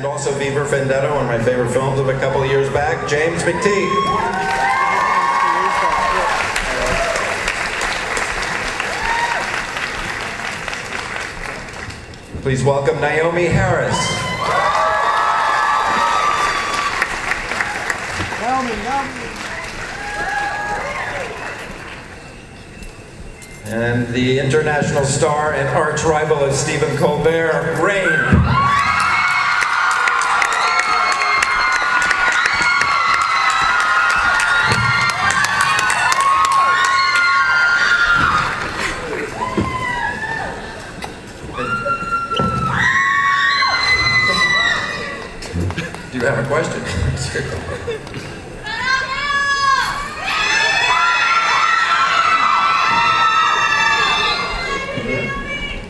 And also V for Vendetta, one of my favorite films of a couple of years back, James McTeague. Please welcome Naomi Harris. And the international star and arch rival of Stephen Colbert, Rain. Do you have a question?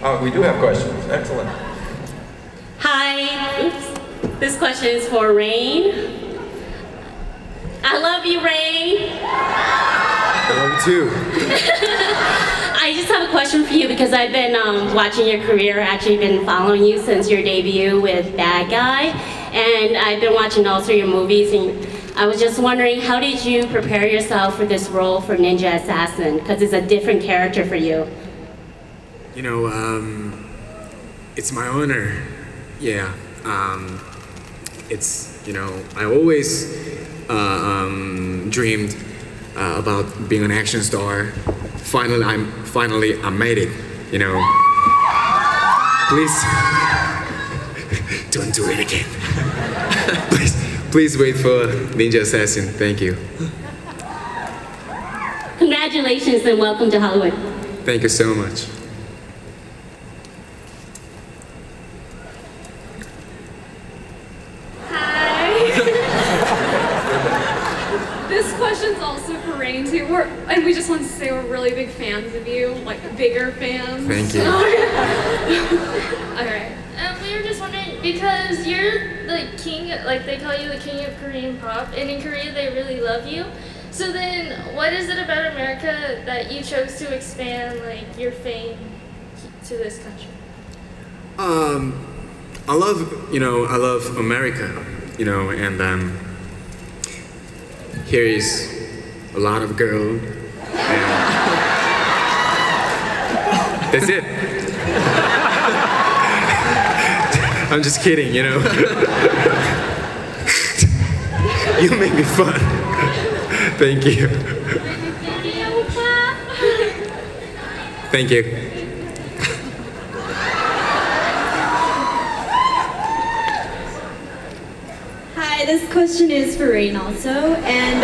Oh, we do have questions. Excellent. Hi. Oops. This question is for Rain. I love you, Rain. I love you too. I just have a question for you because I've been watching your career, actually been following you since your debut with Bad Guy, and I've been watching also your movies, and I was just wondering, how did you prepare yourself for this role for Ninja Assassin? Because it's a different character for you. You know, it's my honor. Yeah. It's, you know, I always dreamed about being an action star. Finally, I made it. You know. Please, don't do it again. please wait for Ninja Assassin. Thank you. Congratulations and welcome to Hollywood. Thank you so much. This question's also for Rain too. And we just want to say we're really big fans of you, like bigger fans. Thank you. Alright. We were just wondering, because you're the king, like they call you the king of Korean pop, and in Korea they really love you. So then, what is it about America that you chose to expand like your fame to this country? I love America, you know, and here is a lot of girl, and that's it. I'm just kidding, you know. You make me fun. Thank you. Thank you. Hi, this question is for Rain also, and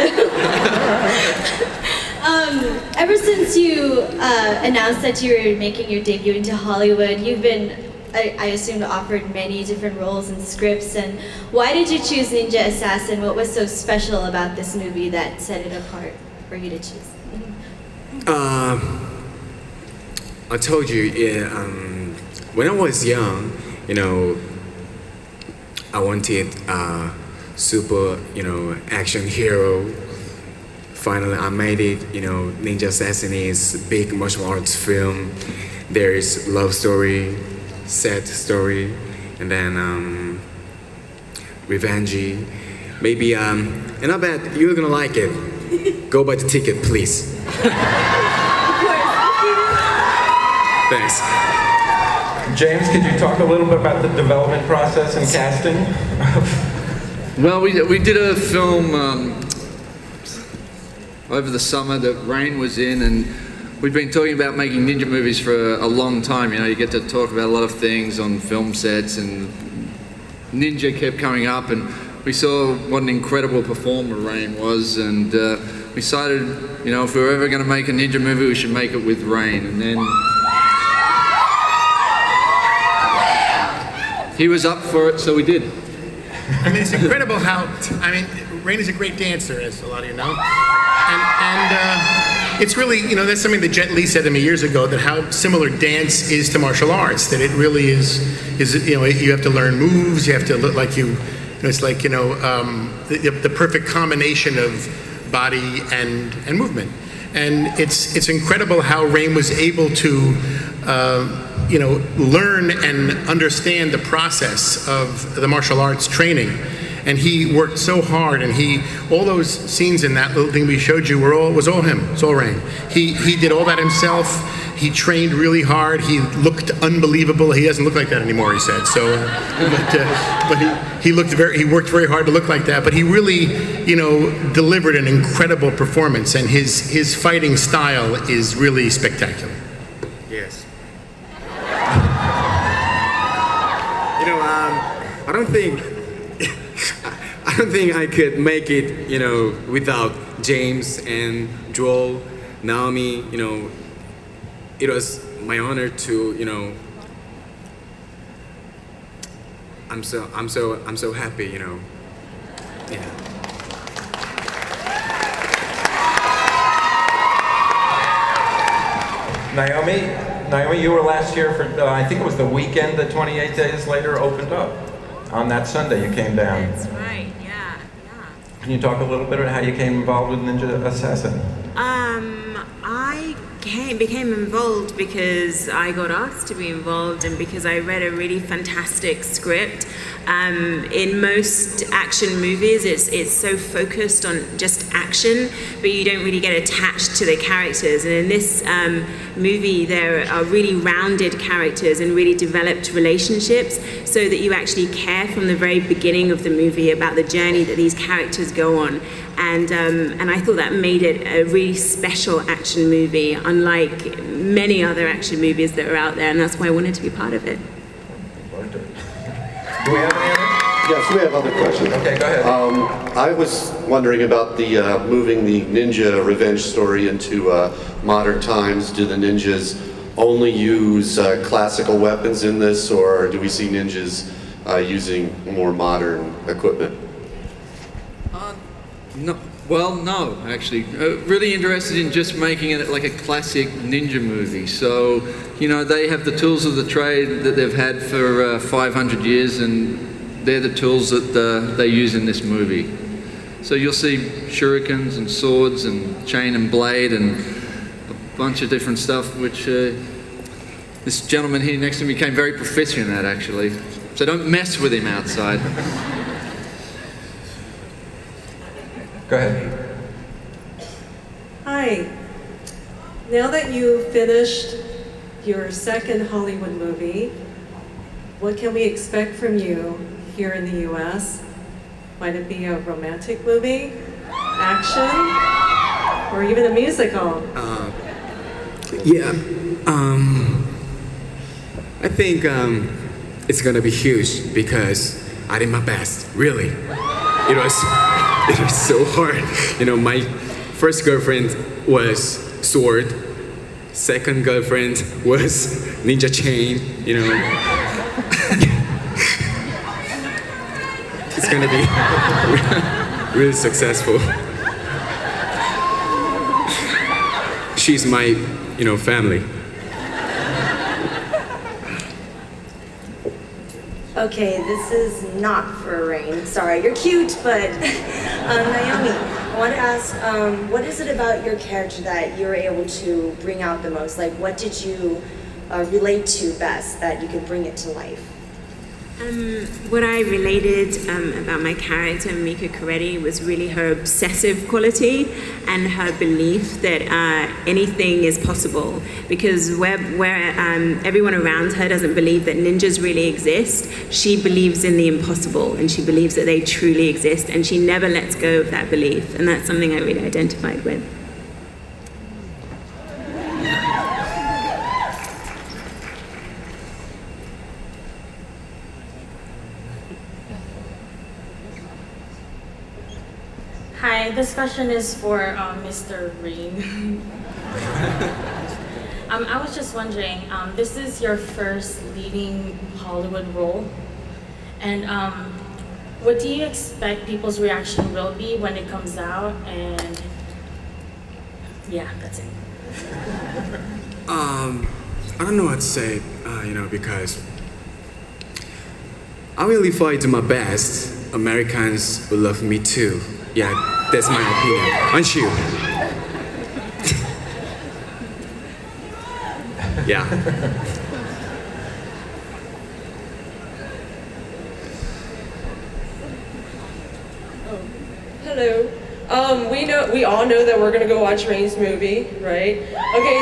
ever since you announced that you were making your debut into Hollywood, you've been, I assume, offered many different roles and scripts, and why did you choose Ninja Assassin? What was so special about this movie that set it apart for you to choose? I told you, yeah, when I was young, you know, I wanted super, you know, action hero. Finally, I made it. You know, Ninja Assassin is a big martial arts film. There is love story, sad story, and then revenge. Maybe, and I bet you're gonna like it. Go buy the ticket, please. Thanks. James, could you talk a little bit about the development process and casting? Well, we did a film over the summer that Rain was in, and we've been talking about making ninja movies for a long time. You know, you get to talk about a lot of things on film sets, and Ninja kept coming up, and we saw what an incredible performer Rain was, and we decided, you know, if we were ever going to make a ninja movie, we should make it with Rain. And then he was up for it, so we did. I mean, it's incredible how, I mean, Rain is a great dancer, as a lot of you know. And it's really, you know, that's something that Jet Li said to me years ago, that how similar dance is to martial arts, that it really is, you know, you have to learn moves, you have to look like you know, it's like, you know, the perfect combination of body and movement. And it's incredible how Rain was able to you know, learn and understand the process of the martial arts training. And he worked so hard, and all those scenes in that little thing we showed you was all him. It's all Rain. He did all that himself. He trained really hard. He looked unbelievable. He doesn't look like that anymore, he said. So, but he worked very hard to look like that. But he really, you know, delivered an incredible performance, and his fighting style is really spectacular. Yes. You know, I don't think I could make it, you know, without James and Joel, Naomi. You know, it was my honor to, you know. I'm so happy, you know. Yeah. Naomi, you were last year for I think it was the weekend that 28 Days Later opened up. On that Sunday, you came down. That's right. Yeah. Can you talk a little bit about how you came involved with Ninja Assassin? I became involved because I got asked to be involved, and because I read a really fantastic script. In most action movies, it's so focused on just action, but you don't really get attached to the characters. And in this movie, there are really rounded characters and really developed relationships, so that you actually care from the very beginning of the movie about the journey that these characters go on. And I thought that made it a really special action movie, unlike many other action movies that are out there, and that's why I wanted to be part of it. Do we have any others? Yes, we have other questions. Okay, go ahead. I was wondering about the moving the ninja revenge story into modern times. Do the ninjas only use classical weapons in this, or do we see ninjas using more modern equipment? No, well, no, actually. Really interested in just making it like a classic ninja movie. So, you know, they have the tools of the trade that they've had for 500 years, and they're the tools that they use in this movie. So you'll see shurikens and swords and chain and blade and a bunch of different stuff, which this gentleman here next to me became very proficient at, actually. So don't mess with him outside. Go ahead. Hi. Now that you've finished your second Hollywood movie, what can we expect from you here in the U.S.? Might it be a romantic movie, action, or even a musical? Yeah. I think it's gonna be huge because I did my best. Really, it was so hard. You know, my first girlfriend was sword. Second girlfriend was ninja chain. You know, it's gonna be really successful. She's my, you know, family. Okay, this is not for Rain. Sorry, you're cute, but Naomi, I want to ask, what is it about your character that you're able to bring out the most? Like, what did you relate to best that you could bring it to life? What I related about my character, Mika Coretti, was really her obsessive quality and her belief that anything is possible. Because where everyone around her doesn't believe that ninjas really exist, she believes in the impossible, and she believes that they truly exist, and she never lets go of that belief. And that's something I really identified with. Hi, this question is for Mr. Rain. I was just wondering, this is your first leading Hollywood role, and what do you expect people's reaction will be when it comes out? And yeah, that's it. I don't know what to say, you know, because I really fight to my best. Americans will love me too. Yeah, that's my opinion. Aren't you? Do Hello. We all know that we're gonna go watch Rain's movie, right? Okay,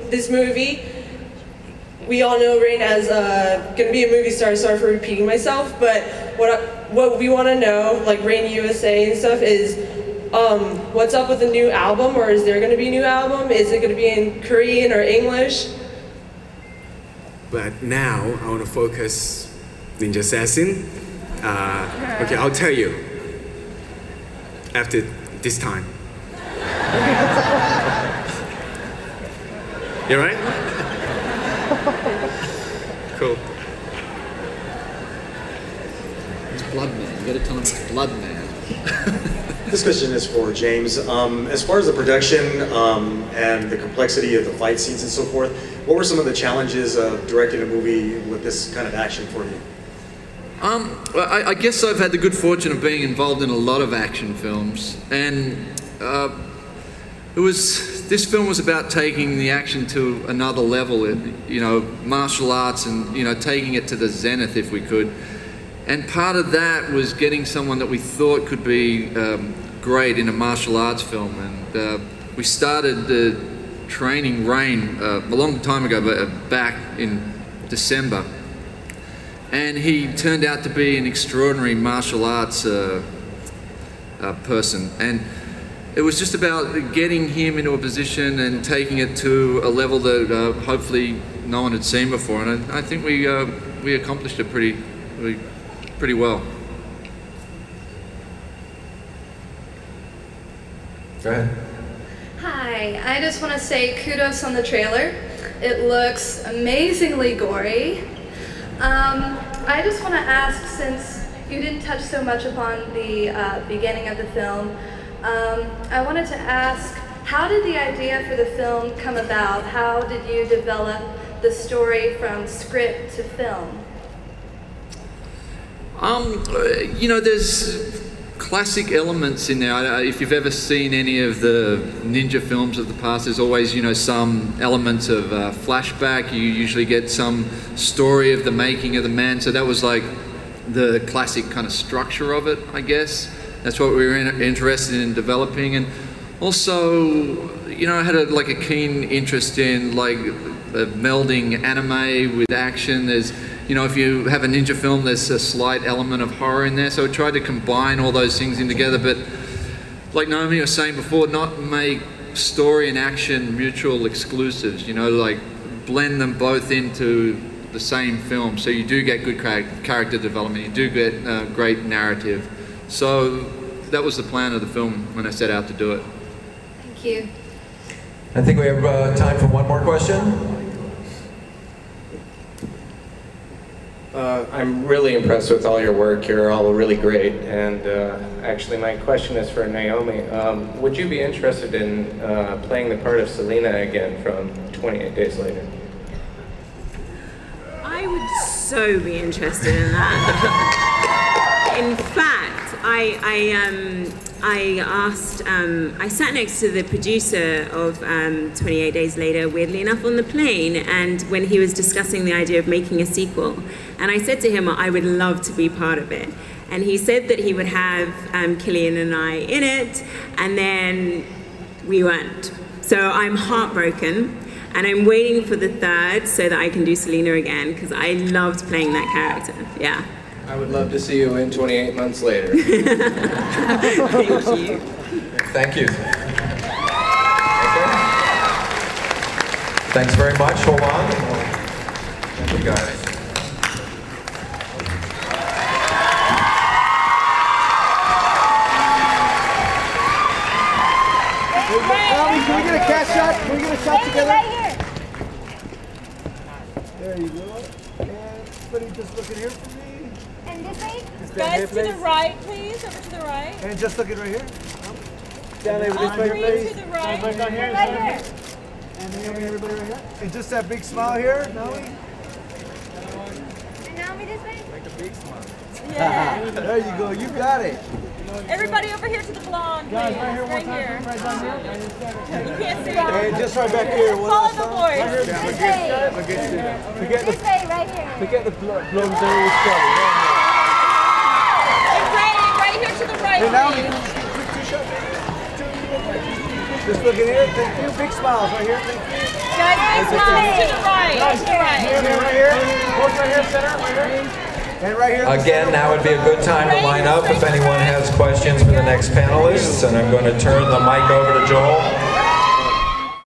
this movie, we all know Rain as gonna be a movie star. Sorry for repeating myself, but what we want to know, like Rain USA and stuff, is what's up with the new album, or is there gonna be a new album? Is it gonna be in Korean or English? But now I want to focus Ninja Assassin. Okay, I'll tell you after this time. You right? Cool. It's Blood Man. You gotta tell him it's Blood Man. This question is for James. As far as the production and the complexity of the fight scenes and so forth, what were some of the challenges of directing a movie with this kind of action for you? I guess I've had the good fortune of being involved in a lot of action films, and this film was about taking the action to another level, you know, martial arts, and you know, taking it to the zenith if we could. And part of that was getting someone that we thought could be great in a martial arts film, and we started training Rain a long time ago, but back in December. And he turned out to be an extraordinary martial arts person. And it was just about getting him into a position and taking it to a level that hopefully no one had seen before. And I think we accomplished it pretty well. Go ahead. Hi, I just want to say kudos on the trailer. It looks amazingly gory. I just want to ask, since you didn't touch so much upon the beginning of the film, I wanted to ask, how did the idea for the film come about? How did you develop the story from script to film? You know, there's classic elements in there. If you've ever seen any of the ninja films of the past, there's always, you know, some elements of flashback. You usually get some story of the making of the man. So that was like the classic kind of structure of it, I guess. That's what we were interested in developing. And also, you know, I had like a keen interest in like melding anime with action. There's, you know, if you have a ninja film, there's a slight element of horror in there. So I tried to combine all those things in together, but like Naomi was saying before, not make story and action mutual exclusives, you know, like blend them both into the same film. So you do get good character development, you do get great narrative. So that was the plan of the film when I set out to do it. Thank you. I think we have time for one more question. I'm really impressed with all your work. You're all really great. And actually, my question is for Naomi. Would you be interested in playing the part of Selena again from 28 Days Later? I would so be interested in that. In fact, I sat next to the producer of 28 Days Later, weirdly enough, on the plane, and when he was discussing the idea of making a sequel, and I said to him, I would love to be part of it. And he said that he would have Killian and I in it, and then we weren't. So I'm heartbroken, and I'm waiting for the third so that I can do Selena again, because I loved playing that character, yeah. I would love to see you in 28 months later. Thank you. Thank you. Okay. Thanks very much. Hold on. You guys. Can we get a cat shot? Can we get a shot together? Right here. There you go. And somebody just looking here for me. And this way? Guys, to the right, please. Over to the right. And just looking right here. Stand over this way, please. To the right. Right down here. Right here. And then everybody right here. And just that big smile here, Naomi. And Naomi this way? Like a big smile. Yeah. There you go. You got it. Everybody over here to the blonde, please. Guys, right here, right here. Right down here. You can't see. And just right back here. Follow the voice. Right This way. Forget This way, right here. Forget the blonde. to the right. Hey, Naomi, just looking here. Thank you. Big smiles right here. Thank you. Guys, big smiles to the right. Nice. To the right. Right here. Both right here, center. Right here. And right here. Again, now would be a good time to line up if anyone has questions for the next panelists, and I'm going to turn the mic over to Joel.